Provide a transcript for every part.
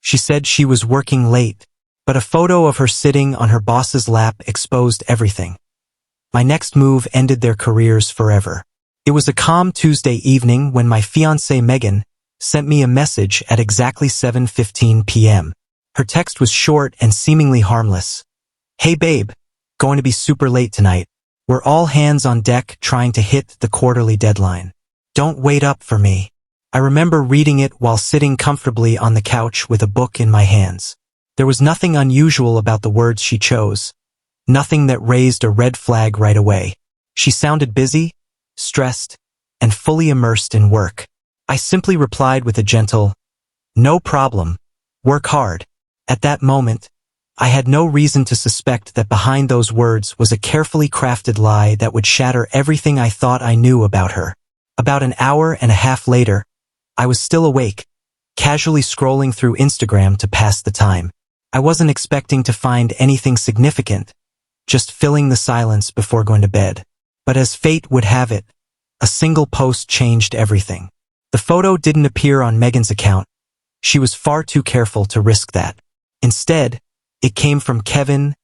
She said she was working late, but a photo of her sitting on her boss's lap exposed everything. My next move ended their careers forever. It was a calm Tuesday evening when my fiancée Megan sent me a message at exactly 7:15 p.m. Her text was short and seemingly harmless. "Hey babe, going to be super late tonight. We're all hands on deck trying to hit the quarterly deadline. Don't wait up for me." I remember reading it while sitting comfortably on the couch with a book in my hands. There was nothing unusual about the words she chose, nothing that raised a red flag right away. She sounded busy, stressed, and fully immersed in work. I simply replied with a gentle, "No problem, work hard." At that moment, I had no reason to suspect that behind those words was a carefully crafted lie that would shatter everything I thought I knew about her. About an hour and a half later, I was still awake, casually scrolling through Instagram to pass the time. I wasn't expecting to find anything significant, just filling the silence before going to bed. But as fate would have it, a single post changed everything. The photo didn't appear on Megan's account. She was far too careful to risk that. Instead, it came from Kevin,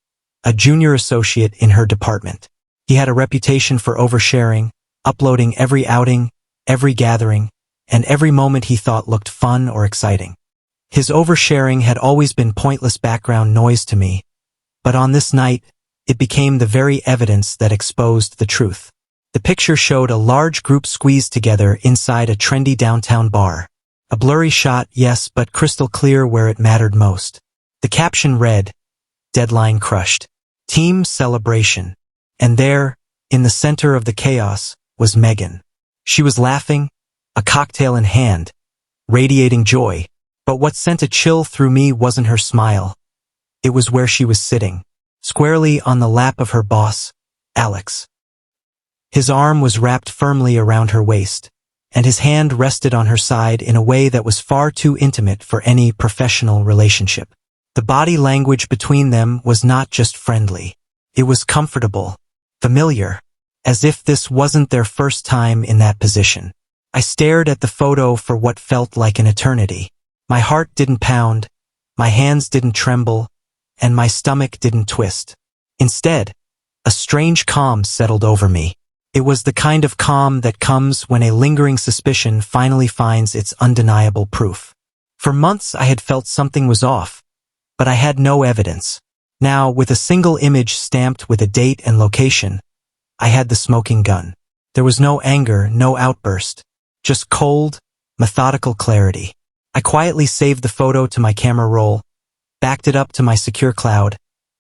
a junior associate in her department. He had a reputation for oversharing, uploading every outing, every gathering, and every moment he thought looked fun or exciting. His oversharing had always been pointless background noise to me, but on this night, it became the very evidence that exposed the truth. The picture showed a large group squeezed together inside a trendy downtown bar. A blurry shot, yes, but crystal clear where it mattered most. The caption read, "Deadline crushed. Team celebration." And there, in the center of the chaos, was Megan. She was laughing, a cocktail in hand, radiating joy. But what sent a chill through me wasn't her smile. It was where she was sitting, squarely on the lap of her boss, Alex. His arm was wrapped firmly around her waist, and his hand rested on her side in a way that was far too intimate for any professional relationship. The body language between them was not just friendly. It was comfortable, familiar, as if this wasn't their first time in that position. I stared at the photo for what felt like an eternity. My heart didn't pound, my hands didn't tremble, and my stomach didn't twist. Instead, a strange calm settled over me. It was the kind of calm that comes when a lingering suspicion finally finds its undeniable proof. For months I had felt something was off, but I had no evidence. Now, with a single image stamped with a date and location, I had the smoking gun. There was no anger, no outburst, just cold, methodical clarity. I quietly saved the photo to my camera roll, backed it up to my secure cloud,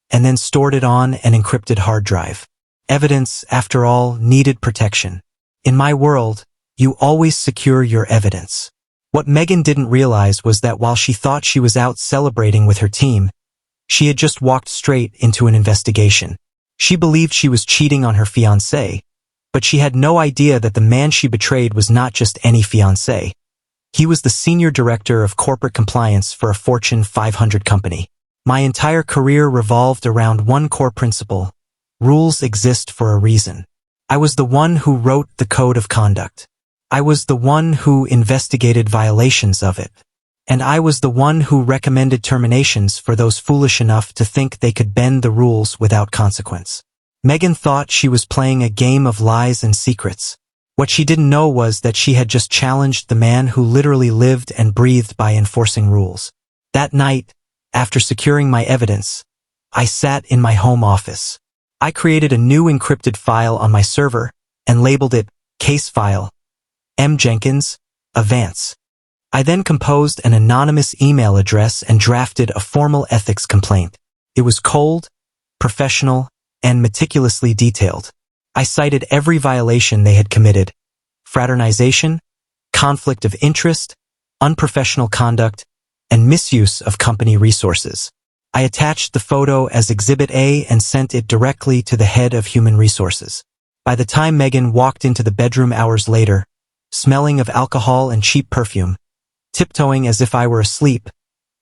and then stored it on an encrypted hard drive. Evidence, after all, needed protection. In my world, you always secure your evidence. What Megan didn't realize was that while she thought she was out celebrating with her team, she had just walked straight into an investigation. She believed she was cheating on her fiancé, but she had no idea that the man she betrayed was not just any fiancé. He was the senior director of corporate compliance for a Fortune 500 company. My entire career revolved around one core principle: rules exist for a reason. I was the one who wrote the code of conduct. I was the one who investigated violations of it. And I was the one who recommended terminations for those foolish enough to think they could bend the rules without consequence. Megan thought she was playing a game of lies and secrets. What she didn't know was that she had just challenged the man who literally lived and breathed by enforcing rules. That night, after securing my evidence, I sat in my home office. I created a new encrypted file on my server and labeled it Case File, M. Jenkins, Avance. I then composed an anonymous email address and drafted a formal ethics complaint. It was cold, professional, and meticulously detailed. I cited every violation they had committed: fraternization, conflict of interest, unprofessional conduct, and misuse of company resources. I attached the photo as Exhibit A and sent it directly to the head of human resources. By the time Megan walked into the bedroom hours later, smelling of alcohol and cheap perfume, tiptoeing as if I were asleep,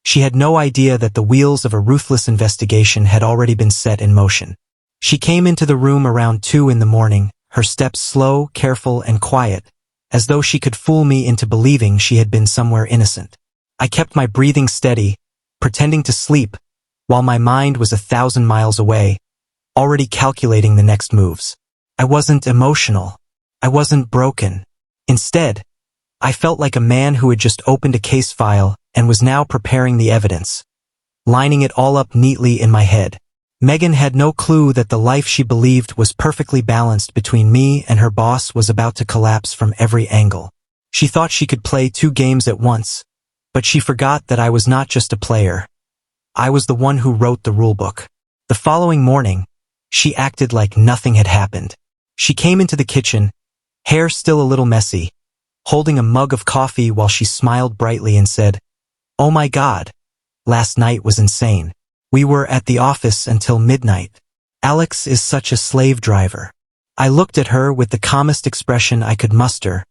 she had no idea that the wheels of a ruthless investigation had already been set in motion. She came into the room around 2 in the morning, her steps slow, careful, and quiet, as though she could fool me into believing she had been somewhere innocent. I kept my breathing steady, pretending to sleep, while my mind was 1,000 miles away, already calculating the next moves. I wasn't emotional. I wasn't broken. Instead, I felt like a man who had just opened a case file and was now preparing the evidence, lining it all up neatly in my head. Megan had no clue that the life she believed was perfectly balanced between me and her boss was about to collapse from every angle. She thought she could play 2 games at once, but she forgot that I was not just a player. I was the one who wrote the rulebook. The following morning, she acted like nothing had happened. She came into the kitchen, hair still a little messy, holding a mug of coffee while she smiled brightly and said, "Oh my God, last night was insane. We were at the office until midnight. Alex is such a slave driver." I looked at her with the calmest expression I could muster,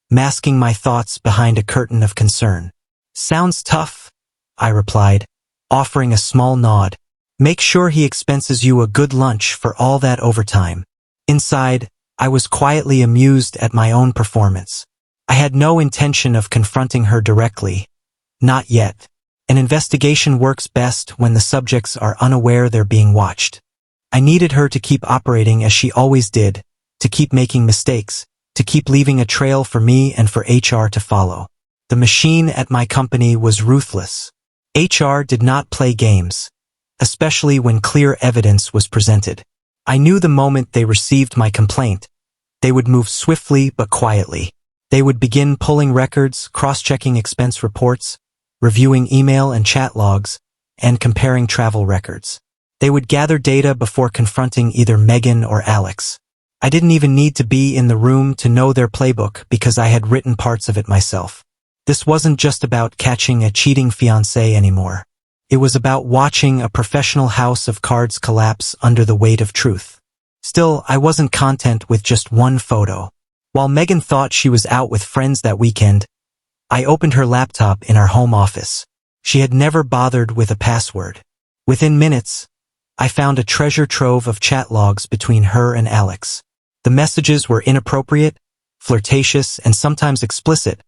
masking my thoughts behind a curtain of concern. "Sounds tough," I replied, offering a small nod. "Make sure he expenses you a good lunch for all that overtime." Inside, I was quietly amused at my own performance. I had no intention of confronting her directly. Not yet. An investigation works best when the subjects are unaware they're being watched. I needed her to keep operating as she always did, to keep making mistakes, to keep leaving a trail for me and for HR to follow. The machine at my company was ruthless. HR did not play games, especially when clear evidence was presented. I knew the moment they received my complaint, they would move swiftly but quietly. They would begin pulling records, cross-checking expense reports, reviewing email and chat logs, and comparing travel records. They would gather data before confronting either Megan or Alex. I didn't even need to be in the room to know their playbook because I had written parts of it myself. This wasn't just about catching a cheating fiancé anymore. It was about watching a professional house of cards collapse under the weight of truth. Still, I wasn't content with just one photo. While Megan thought she was out with friends that weekend, I opened her laptop in our home office. She had never bothered with a password. Within minutes, I found a treasure trove of chat logs between her and Alex. The messages were inappropriate, flirtatious, and sometimes explicit,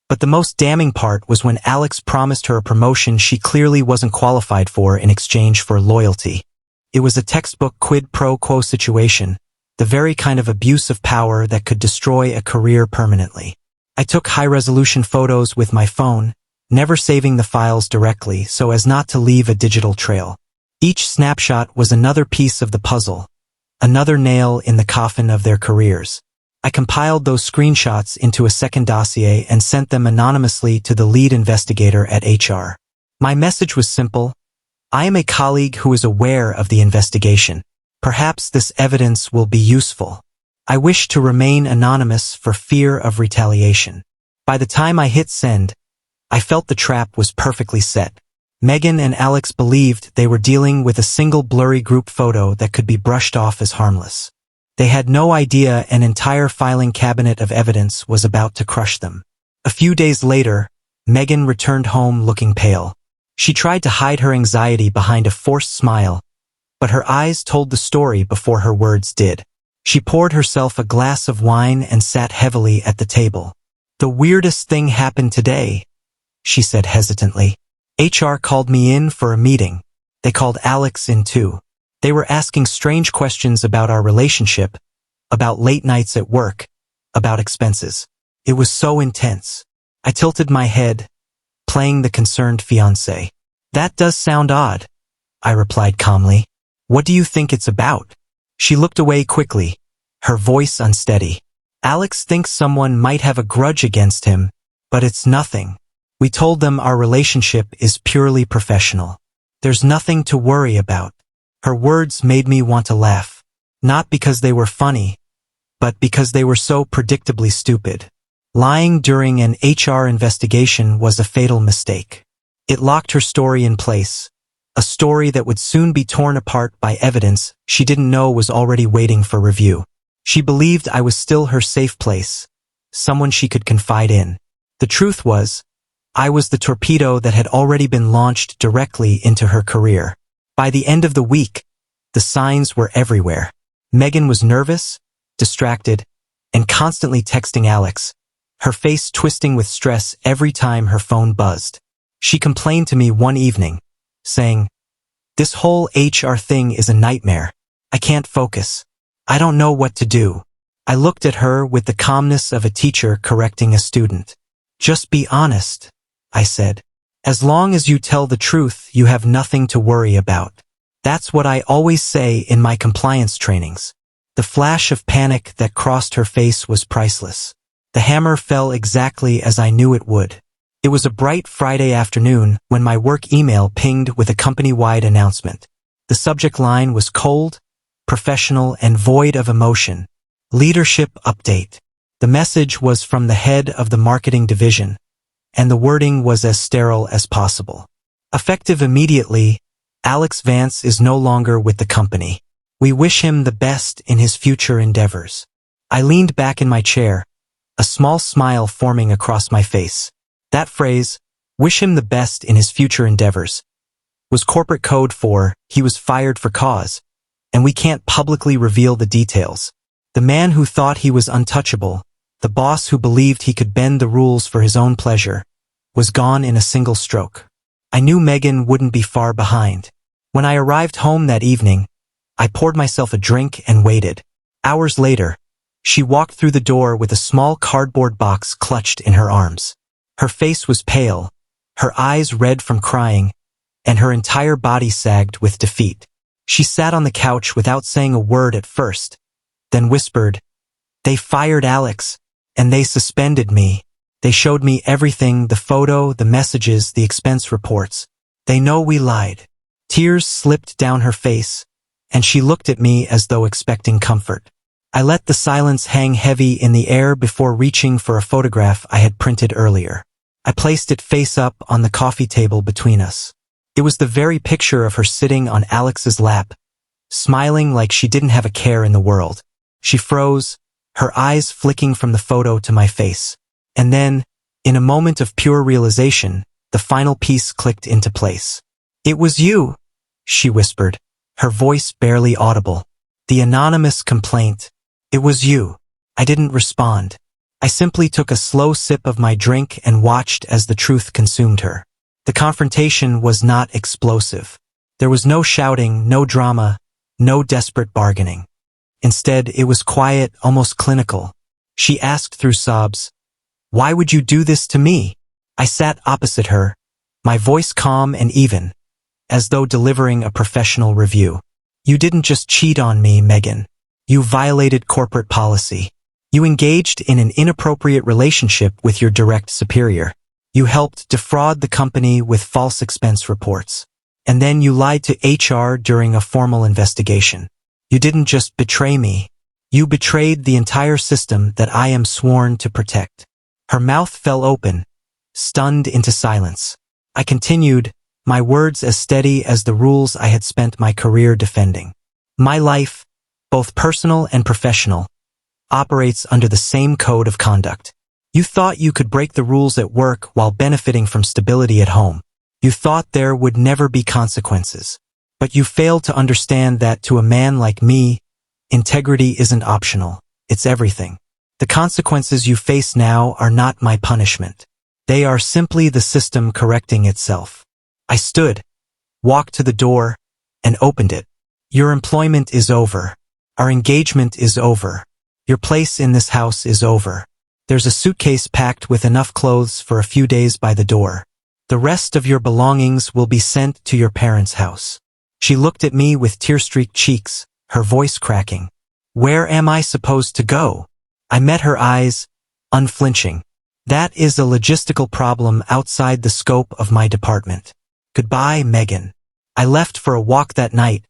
but the most damning part was when Alex promised her a promotion she clearly wasn't qualified for in exchange for loyalty. It was a textbook quid pro quo situation, the very kind of abuse of power that could destroy a career permanently. I took high-resolution photos with my phone, never saving the files directly so as not to leave a digital trail. Each snapshot was another piece of the puzzle, another nail in the coffin of their careers. I compiled those screenshots into a second dossier and sent them anonymously to the lead investigator at HR. My message was simple. I am a colleague who is aware of the investigation. Perhaps this evidence will be useful. I wish to remain anonymous for fear of retaliation. By the time I hit send, I felt the trap was perfectly set. Megan and Alex believed they were dealing with a single blurry group photo that could be brushed off as harmless. They had no idea an entire filing cabinet of evidence was about to crush them. A few days later, Megan returned home looking pale. She tried to hide her anxiety behind a forced smile, but her eyes told the story before her words did. She poured herself a glass of wine and sat heavily at the table. "The weirdest thing happened today," she said hesitantly. HR called me in for a meeting. They called Alex in too. They were asking strange questions about our relationship, about late nights at work, about expenses. It was so intense. I tilted my head, playing the concerned fiancé. "That does sound odd," I replied calmly. "What do you think it's about?" She looked away quickly, her voice unsteady. "Alex thinks someone might have a grudge against him, but it's nothing. We told them our relationship is purely professional. There's nothing to worry about." Her words made me want to laugh, not because they were funny, but because they were so predictably stupid. Lying during an HR investigation was a fatal mistake. It locked her story in place, a story that would soon be torn apart by evidence she didn't know was already waiting for review. She believed I was still her safe place, someone she could confide in. The truth was, I was the torpedo that had already been launched directly into her career. By the end of the week, the signs were everywhere. Megan was nervous, distracted, and constantly texting Alex, her face twisting with stress every time her phone buzzed. She complained to me one evening, saying, "This whole HR thing is a nightmare. I can't focus. I don't know what to do." I looked at her with the calmness of a teacher correcting a student. "Just be honest," I said. "As long as you tell the truth, you have nothing to worry about." That's what I always say in my compliance trainings. The flash of panic that crossed her face was priceless. The hammer fell exactly as I knew it would. It was a bright Friday afternoon when my work email pinged with a company-wide announcement. The subject line was cold, professional, and void of emotion. Leadership update. The message was from the head of the marketing division, and the wording was as sterile as possible. Effective immediately, Alex Vance is no longer with the company. We wish him the best in his future endeavors. I leaned back in my chair, a small smile forming across my face. That phrase, "wish him the best in his future endeavors," was corporate code for he was fired for cause, and we can't publicly reveal the details. The man who thought he was untouchable, the boss who believed he could bend the rules for his own pleasure, was gone in a single stroke. I knew Megan wouldn't be far behind. When I arrived home that evening, I poured myself a drink and waited. Hours later, she walked through the door with a small cardboard box clutched in her arms. Her face was pale, her eyes red from crying, and her entire body sagged with defeat. She sat on the couch without saying a word at first, then whispered, "They fired Alex, and they suspended me. They showed me everything, the photo, the messages, the expense reports. They know we lied." Tears slipped down her face, and she looked at me as though expecting comfort. I let the silence hang heavy in the air before reaching for a photograph I had printed earlier. I placed it face up on the coffee table between us. It was the very picture of her sitting on Alex's lap, smiling like she didn't have a care in the world. She froze, her eyes flicking from the photo to my face. And then, in a moment of pure realization, the final piece clicked into place. "It was you," she whispered, her voice barely audible. "The anonymous complaint. It was you." I didn't respond. I simply took a slow sip of my drink and watched as the truth consumed her. The confrontation was not explosive. There was no shouting, no drama, no desperate bargaining. Instead, it was quiet, almost clinical. She asked through sobs, "Why would you do this to me?" I sat opposite her, my voice calm and even, as though delivering a professional review. "You didn't just cheat on me, Megan. You violated corporate policy. You engaged in an inappropriate relationship with your direct superior. You helped defraud the company with false expense reports. And then you lied to HR during a formal investigation. You didn't just betray me. You betrayed the entire system that I am sworn to protect." Her mouth fell open, stunned into silence. I continued, my words as steady as the rules I had spent my career defending. "My life, both personal and professional, operates under the same code of conduct. You thought you could break the rules at work while benefiting from stability at home. You thought there would never be consequences. But you failed to understand that to a man like me, integrity isn't optional, it's everything. The consequences you face now are not my punishment. They are simply the system correcting itself." I stood, walked to the door, and opened it. "Your employment is over. Our engagement is over. Your place in this house is over. There's a suitcase packed with enough clothes for a few days by the door. The rest of your belongings will be sent to your parents' house." She looked at me with tear-streaked cheeks, her voice cracking. "Where am I supposed to go?" I met her eyes, unflinching. "That is a logistical problem outside the scope of my department. Goodbye, Megan." I left for a walk that night,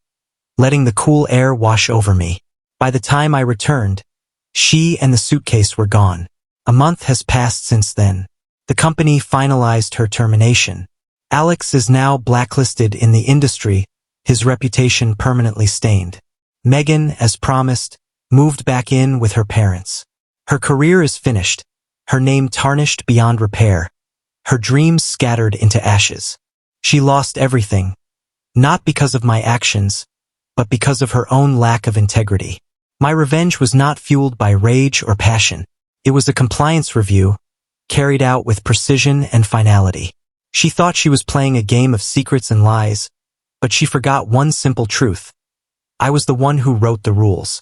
letting the cool air wash over me. By the time I returned, she and the suitcase were gone. A month has passed since then. The company finalized her termination. Alex is now blacklisted in the industry, his reputation permanently stained. Megan, as promised, moved back in with her parents. Her career is finished, her name tarnished beyond repair, her dreams scattered into ashes. She lost everything, not because of my actions, but because of her own lack of integrity. My revenge was not fueled by rage or passion. It was a compliance review, carried out with precision and finality. She thought she was playing a game of secrets and lies, but she forgot one simple truth. I was the one who wrote the rules.